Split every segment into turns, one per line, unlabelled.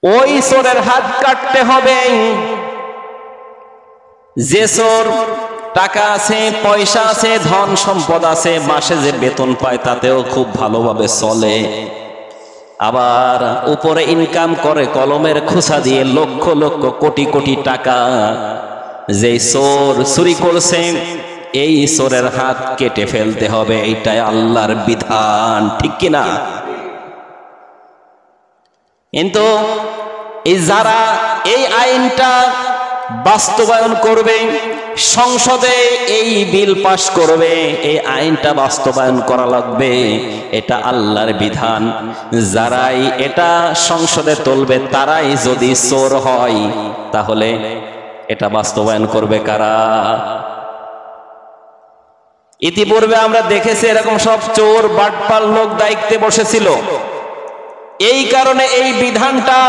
ওই চোরের হাত কাটতে হবে যে চোর টাকা আছে, পয়সা আছে, ধন সম্পদ আছে, মাসে যে বেতন পায় তাতেও খুব ভালোভাবে চলে, আবার উপরে ইনকাম করে কলমের খোসা দিয়ে লক্ষ লক্ষ কোটি কোটি টাকা। যে চোর চুরি করছে এই চোরের হাত কেটে ফেলতে হবে, এইটাই আল্লাহর বিধান, ঠিক কিনা? কিন্তু এই যারা এই আইনটা বাস্তবায়ন করবে, সংসদে এই বিল পাশ করবে, এই আইনটা বাস্তবায়ন করা লাগবে, এটা আল্লাহর বিধান। যারাই এটা সংসদে তুলবে তারাই যদি চোর হয়, তাহলে এটা বাস্তবায়ন করবে কারা? ইতিপূর্বে আমরা দেখেছি এরকম সব চোর বাটপাল লোক দায়িত্বে বসেছিল। এই কারণে এই বিধানটা,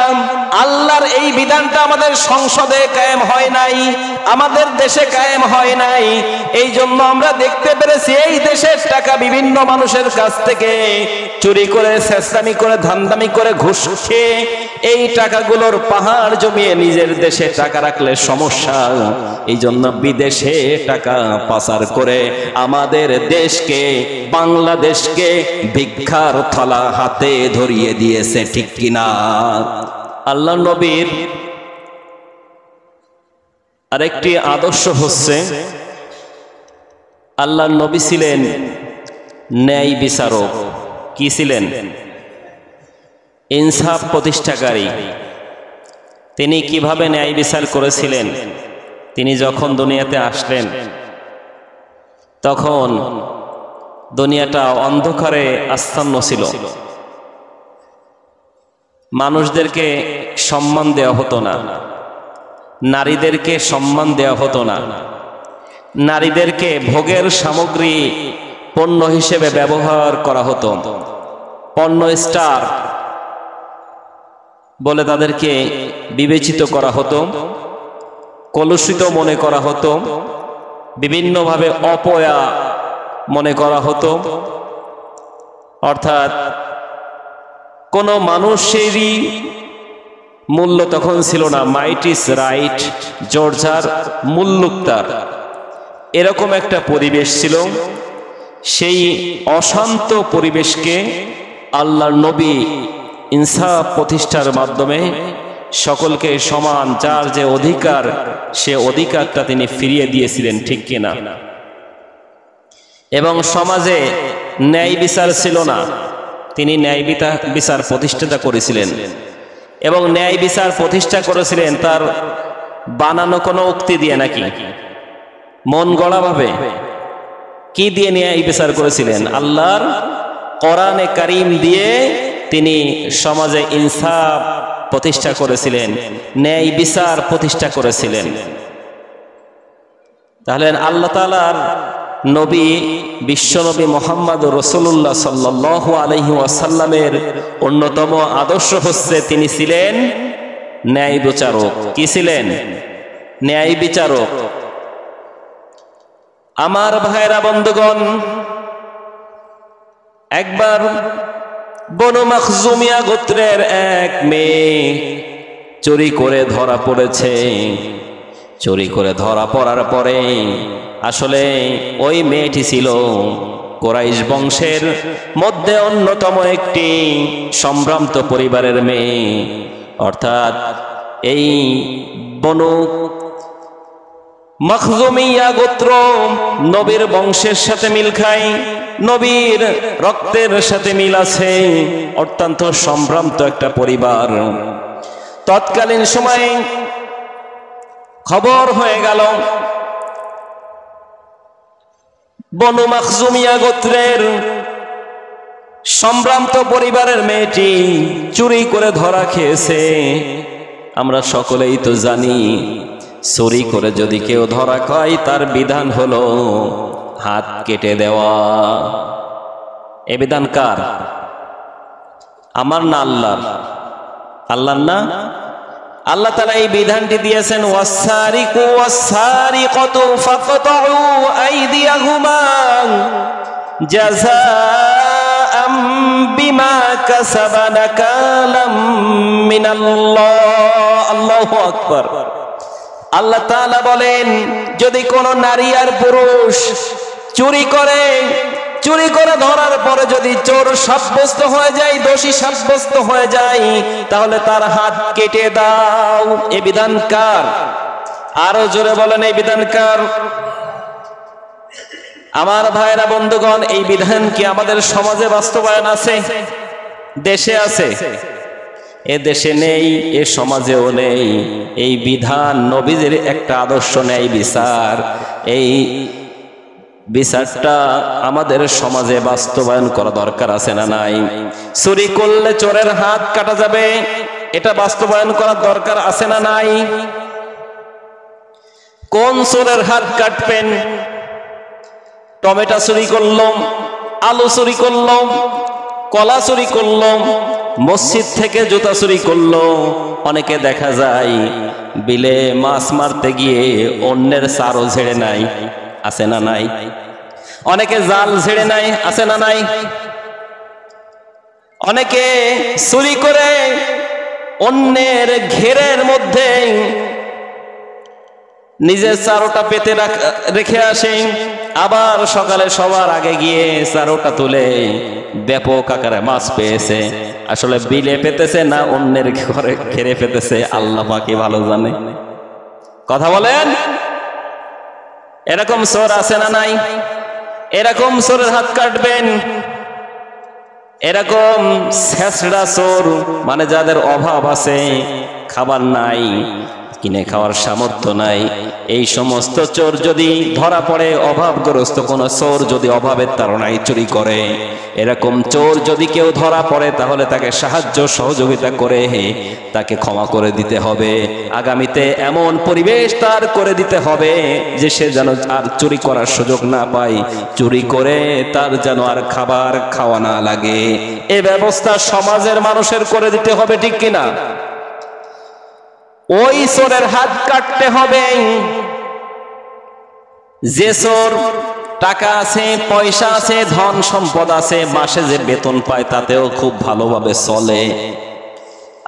আল্লাহর এই বিধানটা আমাদের সংসদে কায়েম হয় নাই, আমাদের দেশে কায়েম হয় নাই। এই জন্য আমরা দেখতে পেরেছি এই দেশের টাকা বিভিন্ন মানুষের কাছ থেকে চুরি করে, চেষ্টামি করে, ধান্দামি করে, ঘুষ খেয়ে এই টাকাগুলোর পাহাড় জমিয়ে নিজের দেশে টাকা রাখলে সমস্যা। এই জন্য বিদেশে টাকা পাচার করে আমাদের দেশকে, বাংলাদেশকে ভিক্ষার থালা হাতে ধরিয়ে দিয়েছে, ঠিক কিনা? আল্লাহ নবীর আরেকটি আদর্শ হচ্ছে, আল্লাহ নবী ছিলেন ন্যায় বিচারক। কি ছিলেন? ইনসাফ প্রতিষ্ঠাকারী। তিনি কিভাবে ন্যায় বিচার করেছিলেন? তিনি যখন দুনিয়াতে আসলেন তখন দুনিয়াটা অন্ধকারে আচ্ছন্ন ছিল, মানুষদেরকে সম্মান দেওয়া হতো না, নারীদেরকে সম্মান দেওয়া হতো না, নারীদেরকে ভোগের সামগ্রী পণ্য হিসেবে ব্যবহার করা হতো, পণ্য স্টার বলে তাদেরকে বিবেচিত করা হতো, কলুষিত মনে করা হতো, বিভিন্নভাবে অপয়া মনে করা হতো। অর্থাৎ কোনো মানুষেরই মূল্য তখন ছিল না, মাইট ইজ রাইট, জর্জার মুল্লুকতার, এরকম একটা পরিবেশ ছিল। সেই অশান্ত পরিবেশকে আল্লাহর নবী ইনসাফ প্রতিষ্ঠার মাধ্যমে সকলকে সমান, যার যে অধিকার সে অধিকারটা তিনি ফিরিয়ে দিয়েছিলেন, ঠিক কিনা? এবং সমাজে ন্যায় বিচার ছিল না, তিনি ন্যায় বিচার প্রতিষ্ঠা করেছিলেন। এবং ন্যায় বিচার প্রতিষ্ঠা করেছিলেন তার বানানো কোনো উক্তি দিয়ে নাকি মন গড়া ভাবে? কি দিয়ে ন্যায় বিচার করেছিলেন? আল্লাহর কোরআনে কারীম দিয়ে তিনি সমাজে ইনসাফ প্রতিষ্ঠা করেছিলেন, ন্যায় বিচার প্রতিষ্ঠা করেছিলেন। তাহলে আল্লাহ তাআলার নবী, বিশ্বনবী মুহাম্মদ রাসূলুল্লাহ সাল্লাল্লাহু আলাইহি ওয়াসাল্লামের অন্যতম আদর্শ হচ্ছে তিনি ছিলেন ন্যায় বিচারক। কি ছিলেন? ন্যায় বিচারক। আমার ভাইরা বন্ধুগণ, একবার বনু মাখজুমিয়া গোত্রের এক মেয়ে চুরি করে ধরা পড়েছে। চুরি করে ধরা পড়ার পরে আসলে ওই মেয়েটি ছিল কুরাইশ বংশের মধ্যে অন্যতম একটি সম্ভ্রান্ত পরিবারের মেয়ে। অর্থাৎ এই বনু মাখজুমিয়া গোত্র নবীর বংশের সাথে মিল খায়, নবীর রক্তের সাথে মিল আছে, অত্যন্ত সম্ভ্রান্ত একটা পরিবার। তৎকালীন সময়ে খবর হয়ে গেল বনু মাখজুমিয়া গোত্রের সম্ভ্রান্ত পরিবারের মেয়েটি চুরি করে ধরা খেয়েছে। আমরা সকলেই তো জানি চুরি করে যদি কেউ ধরা খায় তার বিধান হলো হাত কেটে দেওয়া। এ বিধান কার? আমার না আল্লাহর? আল্লাহর না? আল্লাহ তাআলা এই বিধানটি দিয়েছেন, ওয়াসারিকু ওয়াসারিকাতু ফাকতাউ আইদিয়াহুমা জাযাআ জাযাআম বিমা কাসাবা নাকালাম মিনাল্লাহ। আল্লাহু আকবার। আল্লাহ তাআলা বলেন, যদি কোন নারী আর পুরুষ চুরি করে ধরার পরে যদি চোর সাব্যস্ত হয়ে যায়, দোষী সাব্যস্ত হয়ে যায়, তাহলে তার হাত কেটে দাও। এই বিধান কার? আরো জোরে বলেন, এই বিধান কার? আমার ভাইরা বন্ধুগণ, এই বিধান কি আমাদের সমাজে বাস্তবায়ন আছে? দেশে আছে? এ দেশে নেই, এ সমাজেও নেই। এই বিধান নবীজির একটা আদর্শ নেই বিচার, এই বিচারটা আমাদের সমাজে বাস্তবায়ন করা দরকার আছে না নাই? চুরি করলে চোরের হাত কাটা যাবে, এটা বাস্তবায়ন করার দরকার আছে না নাই? কোন চোরের হাত কাটবেন? টমেটো চুরি করলাম, আলু চুরি করলাম, কলা চুরি করলাম, মসজিদ থেকে জুতা চুরি করলো। অনেকে দেখা যায় বিলে মাছ মারতে গিয়ে অন্যের চারও ঝেড়ে নাই, আছে না নাই? অনেকে জাল ঝেড়ে নাই, আছে না নাই? অনেকে চুরি করে অন্যের ঘেরের মধ্যে নিজের চারোটা পেতে রেখে আসে, আবার সকালে সবার আগে গিয়ে চারোটা তুলে ব্যাপক আকারে মাছ পেয়েছে। আসলে বিলে পেতেছে না অন্যের ঘরে ঘেরে পেতেছে, আল্লাহ পাকই ভালো জানে। কথা বলেন, এরকম চোর আছে না নাই? এরকম চোরের হাত কাটবেন। এরকম ছেঁচড়া চোর, মানে যাদের অভাব আছে, খাবার নাই, কিনে খাওয়ার সামর্থ্য নাই, এই সমস্ত চোর যদি ধরা পড়ে, অভাবগ্রস্ত কোন চোর যদি অভাবের তাড়নায় চুরি করে, এরকম চোর যদি কেউ ধরা পড়ে, তাহলে তাকে সাহায্য সহযোগিতা করে তাকে ক্ষমা করে দিতে হবে। আগামীতে এমন পরিবেশ তার করে দিতে হবে যে সে যেন আর চুরি করার সুযোগ না পায়, চুরি করে তার যেন আর খাবার খাওয়া না লাগে। এ ব্যবস্থা সমাজের মানুষের করে দিতে হবে, ঠিক কিনা? ওই চোরের হাত কাটতে হবে যে চোর টাকা আছে, পয়সা আছে, ধন সম্পদ আছে, মাসে যে বেতন পায় তাতেও খুব ভালোভাবে চলে,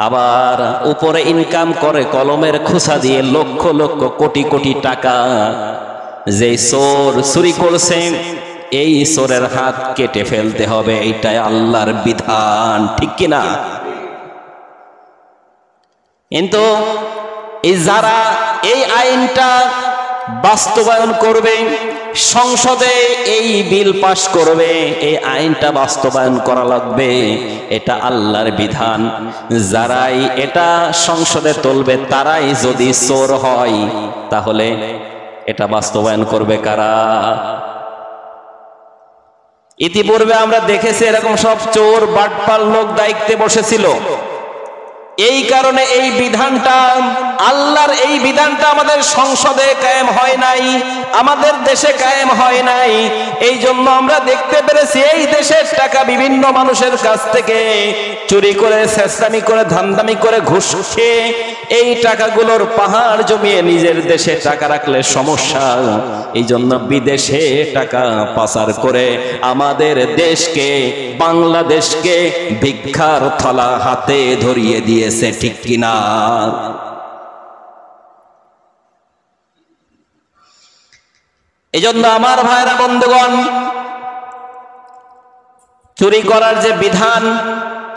আবার উপরে ইনকাম করে কলমের খোসা দিয়ে লক্ষ লক্ষ কোটি কোটি টাকা। যে চোর চুরি করছে, এই চোরের হাত কেটে ফেলতে হবে, এইটাই আল্লাহর বিধান, ঠিক কিনা? কিন্তু এই যারা এই আইনটা বাস্তবায়ন করবে, সংসদে এই বিল পাশ করবে, এই আইনটা বাস্তবায়ন করা লাগবে, এটা আল্লাহর বিধান। যারাই এটা সংসদে তুলবে তারাই যদি চোর হয়, তাহলে এটা বাস্তবায়ন করবে কারা? ইতিপূর্বে আমরা দেখেছি এরকম সব চোর বাটপার লোক দায়িত্বে বসেছিল। এই কারণে এই বিধানটা, আল্লাহর এই বিধানটা আমাদের সংসদে কায়েম হয় নাই, আমাদের দেশে কায়েম হয় নাই। এই জন্য আমরা দেখতে পেরেছি এই দেশের টাকা বিভিন্ন মানুষের কাছ থেকে চুরি করে, ছেঁচড়ামি করে, ধান্দামি করে, ঘুষ খেয়ে এই টাকাগুলোর পাহাড় জমিয়ে নিজের দেশে টাকা রাখলে সমস্যা। এই জন্য বিদেশে টাকা পাচার করে আমাদের দেশকে, বাংলাদেশকে ভিক্ষার থালা হাতে ধরিয়ে দিয়েছে, ঠিক কিনা? এজন্য আমার ভাইরা বন্ধুগণ, চুরি করার যে বিধান,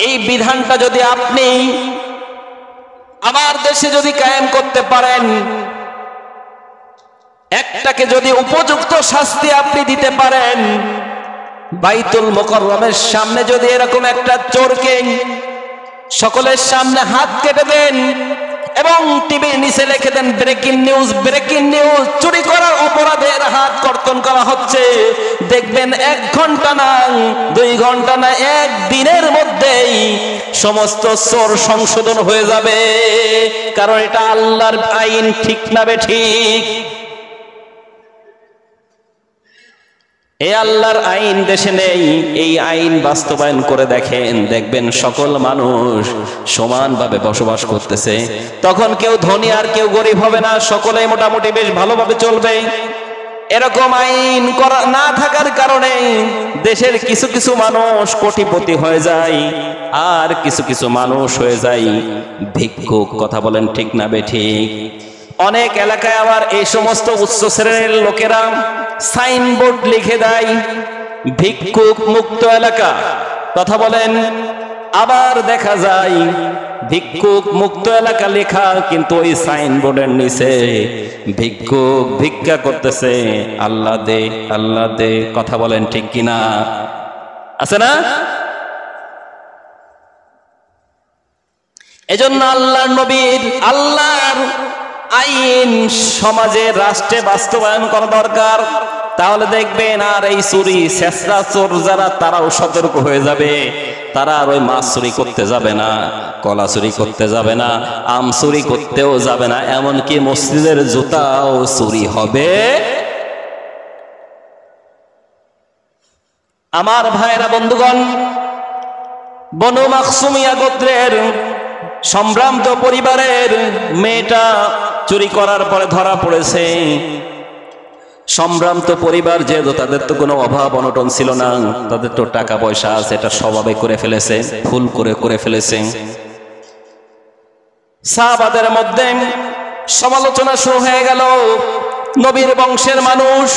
এই বিধানটা যদি আপনি আমার দেশে যদি কায়েম করতে পারেন, একটাকে যদি উপযুক্ত শাস্তি আপনি দিতে পারেন, বাইতুল মুকাররমের সামনে যদি এরকম একটা চোরকে সকলের সামনে হাত কেটে দেন এবং টিভির নিচে লিখে দেন ব্রেকিং নিউজ, ব্রেকিং নিউজ, চুরি করার অপরাধের হাত কর্তন করা হচ্ছে, দেখবেন 1 ঘন্টা না 2 ঘন্টা না 1 দিনের মধ্যেই সমস্ত চোর সংশোধন হয়ে যাবে। কারণ এটা আল্লাহর আইন, ঠিক না বেঠিক? এই আল্লাহর আইন দেশে নেই, এই আইন বাস্তবায়ন করে দেখেন, দেখবেন সকল মানুষ সমানভাবে বসবাস করতেছে। তখন কেউ ধনী আর কেউ গরিব হবে না, সকলেই মোটামুটি বেশ ভালোভাবে চলবে। এরকম আইন করা না থাকার কারণে দেশের কিছু কিছু মানুষ কোটিপতি হয়ে যায়, আর কিছু কিছু মানুষ হয়ে যায় ভিক্ষুক। কথা বলেন ঠিক না বেঠিক? অনেক এলাকায় আবার এই সমস্ত উচ্চ শ্রেণীর লোকেরা সাইনবোর্ড লিখে দেয় ভিক্ষুক মুক্ত এলাকা। কথা বলেন। আবার দেখা যায় ভিক্ষুক মুক্ত এলাকা লেখা, কিন্তু ওই সাইনবোর্ডের নিচে ভিক্ষুক ভিক্ষা করতেছে, আল্লাহ দে আল্লাহ দে। কথা বলেন ঠিক কিনা? আছে না? এজন্য আল্লাহর নবীর আল্লাহর আইন সমাজে রাষ্ট্রে বাস্তবায়ন করা দরকার। তাহলে দেখবেন আর এই চুরি শেষরা চোর যারা, তারাও সতর্ক হয়ে যাবে। তারা আর ওই মাছ চুরি করতে যাবে না, কলা চুরি করতে যাবে না, আম চুরি করতেও যাবে না, এমনকি মসজিদের জুতাও চুরি হবে। আমার ভাইরা বন্ধুগণ, বনু মাখসুমিয়া গোত্রের সম্ভ্রান্ত পরিবারের মেয়েটা চুরি করার পরে ধরা পড়েছে। সম্ভ্রান্ত পরিবার, যেহেতু তাদের তো কোনো অভাব অনটন ছিল না, তাদের তো টাকা পয়সা আছে, এটা স্বভাবে করে ফেলেছে, ফুল করে ফেলেছে। সাহাবাদের মধ্যে সমালোচনা শুরু হয়ে গেল। নবীর বংশের মানুষ,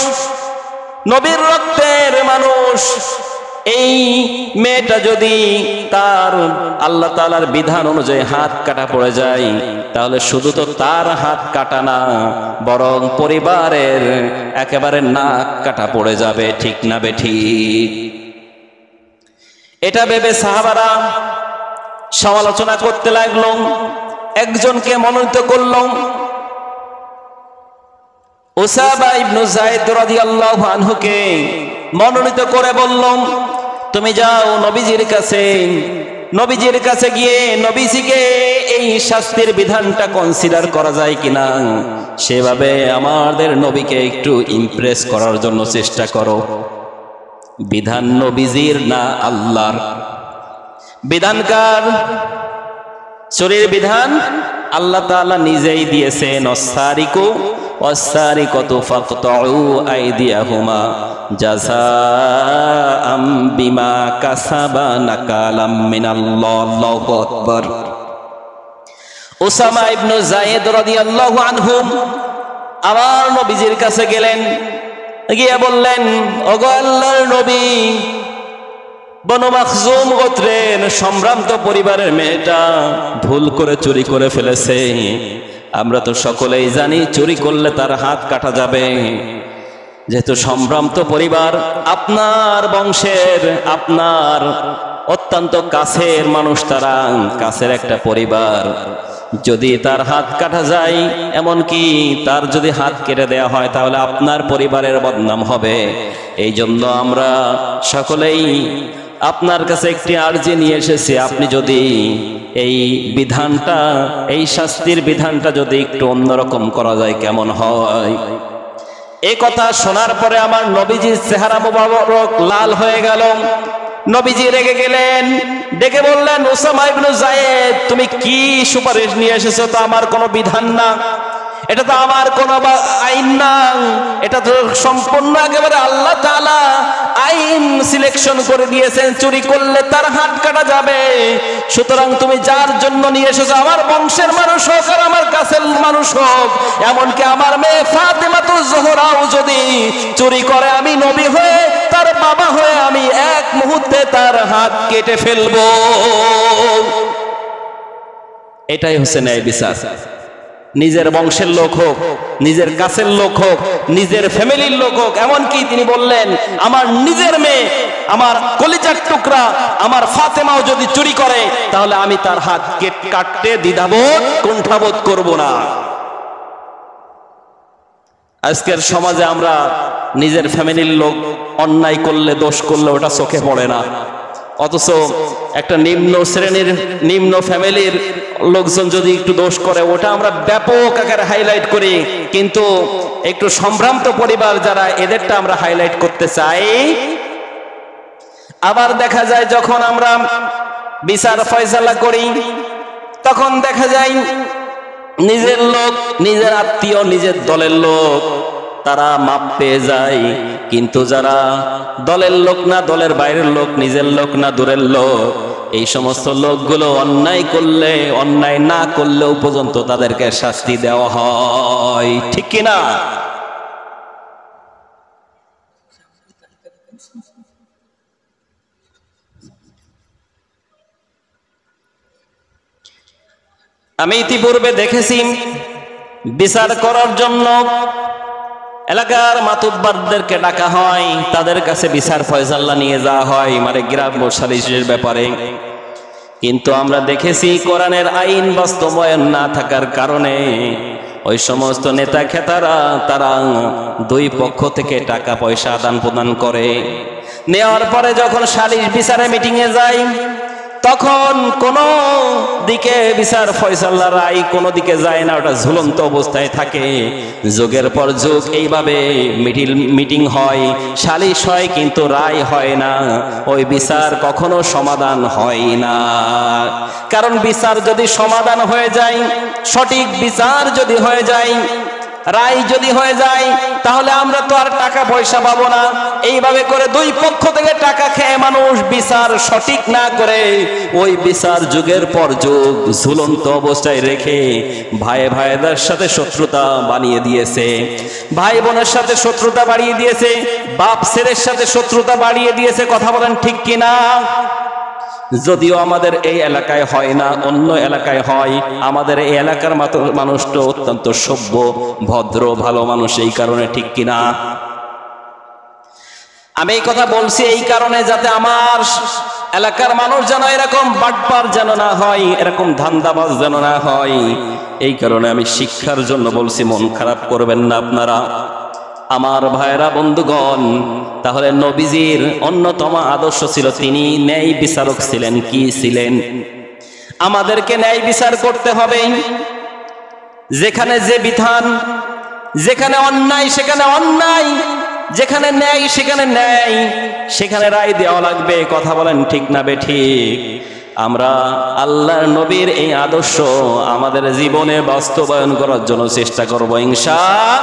নবীর রক্তের মানুষ, এই মেয়েটা যদি তার আল্লাহ তাআলার বিধান অনুযায়ী হাত কাটা পড়ে যায়, তাহলে শুধু তো তার হাত কাটা না, বরং পরিবারের একেবারে নাক কাটা পড়ে যাবে। ঠিক না বেঠিক? এটা ভেবে সাহাবারা সমালোচনা করতে লাগলো। একজনকে মনোনীত করল, উসামা ইবনে যায়েদ রাদিয়াল্লাহু আনহুকে মনোনীত করে বলল, তুমি যাও নবীজির কাছে, নবীজির কাছে গিয়ে নবীজিকে এই শাস্তির বিধানটা কনসিডার করা যায় কিনা সেভাবে আমাদের নবীকে একটু ইমপ্রেস করার জন্য চেষ্টা করো। বিধান নবীজির না আল্লাহর? বিধানকার চুরির বিধান আল্লাহ তাআলা নিজেই দিয়েছেন। অসারিকু ওয়াসারিকাতু ফাকতাউ আইদিয়াহুমা জাযাআম বিমা কাসাবা নাকালাম মিনাল্লাহ। আল্লাহু আকবার। উসামা ইবনে যায়েদ রাদিয়াল্লাহু আনহু আমার নবীজির কাছে গেলেন, গিয়ে বললেন, ওগো আল্লাহর নবী, বনু মাখজুম গোত্রের সম্ভ্রান্ত পরিবারের মেয়েটা ভুল করে চুরি করে ফেলেছে। আমরা তো সকলেই জানি চুরি করলে তার হাত কাটা যাবে। যেহেতু সম্ভ্রান্ত পরিবার, আপনার বংশের, আপনার অত্যন্ত কাছের মানুষ, তারা কাছের একটা পরিবার, যদি তার হাত কাটা যায়, এমনকি তার যদি হাত কেটে দেয়া হয়, তাহলে আপনার পরিবারের বদনাম হবে। এই জন্য আমরা সকলেই আপনার কাছে একটি আর্জি নিয়ে এসেছি, আপনি যদি এই বিধানটা, এই শাস্তির বিধানটা যদি একটু অন্যরকম করা যায় কেমন হয়। এই কথা শোনার পরে আমার নবীজির চেহারা মুবারক লাল হয়ে গেল। নবীজি রেগে গেলেন, ডেকে বললেন, উসামা ইবনে যায়েদ, তুমি কি সুপারিশ নিয়ে এসেছো? তো আমার কোনো বিধান না, এটা তো আমার কোনো আইন না, এটা তো সম্পূর্ণ একেবারে আল্লাহ তাআলা আইন সিলেকশন করে দিয়েছেন, চুরি করলে তার হাত কাটা যাবে। সুতরাং তুমি যার জন্য নিয়ে এসেছো, আমার বংশের মানুষ হোক আর আমার কাছের মানুষ হোক, এমনকি আমার মেয়ে ফাতেমাতুজ জোহরাও যদি চুরি করে, আমি নবী হয়ে, তার বাবা হয়ে, আমি এক মুহূর্তে তার হাত কেটে ফেলবো। এটাই হচ্ছে ন্যায় বিচার। নিজের বংশের লোক হোক, নিজের কাছের লোক হোক, নিজের ফ্যামিলির লোক হোক, এমনকি তিনি বললেন, আমার নিজের মেয়ে, আমার কলিজার টুকরা, আমার ফাতেমাও যদি চুরি করে, তাহলে আমি তার হাত কাটতে দ্বিধাবোধ, কুণ্ঠাবোধ করব না। আজকের সমাজে আমরা নিজের ফ্যামিলির লোক অন্যায় করলে, দোষ করলে ওটা চোখে পড়ে না, অথচ একটা নিম্ন শ্রেণীর, নিম্ন ফ্যামিলির লোকজন যদি একটু দোষ করে, ওটা আমরা ব্যাপক আকারে হাইলাইট করি। কিন্তু একটু সম্ভ্রান্ত পরিবার যারা, এদেরটা আমরা হাইলাইট করতে চাই। আবার দেখা যায় যখন আমরা বিচার ফয়সালা করি, তখন দেখা যায় নিজের লোক, নিজের আত্মীয়, নিজের দলের লোক, তারা মাপ পেয়ে যায়। কিন্তু যারা দলের লোক না, দলের বাইরের লোক, নিজের লোক না দূরের লোক, এই সমস্ত লোকগুলো অন্যায় করলে, অন্যায় না করলেও পর্যন্ত তাদেরকে শাস্তি দেওয়া হয়, ঠিক কিনা? আমি ইতিপূর্বে দেখেছি বিচার করার জন্য এলাকার মাতুব্বারদেরকে ডাকা হয়, তাদের কাছে বিচার ফয়সালা নিয়ে যাওয়া হয়, মানে গ্রাম্য সালিসের ব্যাপারে। কিন্তু আমরা দেখেছি কোরআনের আইন বাস্তবায়ন না থাকার কারণে ওই সমস্ত নেতা খেতারা তারা দুই পক্ষ থেকে টাকা পয়সা আদান প্রদান করে। নেওয়ার পরে যখন সালিশ বিচারে মিটিংয়ে যায়, তখন কোন দিকে বিচার ফয়সালা রায় কোনো দিকে যায় না, ওটা ঝুলন্ত অবস্থায় থাকে। যুগের পর যুগ এইভাবে মিটিং হয়, সালিশ হয়, কিন্তু রায় হয় না, ওই বিচার কখনো সমাধান হয় না। কারণ বিচার যদি সমাধান হয়ে যায়, সঠিক বিচার যদি হয়ে যায়, রায় যদি হয়ে যায়, তাহলে আমরা তো আর টাকা পয়সা পাবো না। এইভাবে করে দুই পক্ষ থেকে টাকা খেয়ে মানুষ বিচার সঠিক না করে ওই বিচার যুগের পর যুগ ঝুলন্ত অবস্থায় রেখে ভাই ভাইদের সাথে শত্রুতা বানিয়ে দিয়েছে, ভাই বোনের সাথে শত্রুতা বাড়িয়ে দিয়েছে, বাপ ছেলের সাথে শত্রুতা বাড়িয়ে দিয়েছে। কথা বলেন ঠিক কিনা? যদিও আমাদের এই এলাকায় হয় না, অন্য এলাকায় হয়। আমাদের এই এলাকার মানুষটা অত্যন্ত সভ্য, ভদ্র, ভালো মানুষ, এই কারণে, ঠিক কিনা? আমি এই কথা বলছি এই কারণে, যাতে আমার এলাকার মানুষ যেন এরকম বাটপার যেন না হয়, এরকম ধান্দাবাজ যেন না হয়। এই কারণে আমি শিক্ষার জন্য বলছি, মন খারাপ করবেন না আপনারা আমার ভাইরা, বন্ধুগণ। তাহলে নবীজির অন্যতম আদর্শ ছিল, তিনি ন্যায় বিচারক ছিলেন। কি ছিলেন? আমাদেরকে ন্যায় বিচার করতে হবে। যেখানে যে বিধান, যেখানে অন্যায় সেখানে অন্যায়, যেখানে ন্যায় সেখানে ন্যায়, সেখানে রায় দেওয়া লাগবে। কথা বলেন ঠিক না বেঠিক? আমরা আল্লাহর নবীর এই আদর্শ আমাদের জীবনে বাস্তবায়ন করার জন্য চেষ্টা করব ইনশাআল্লাহ।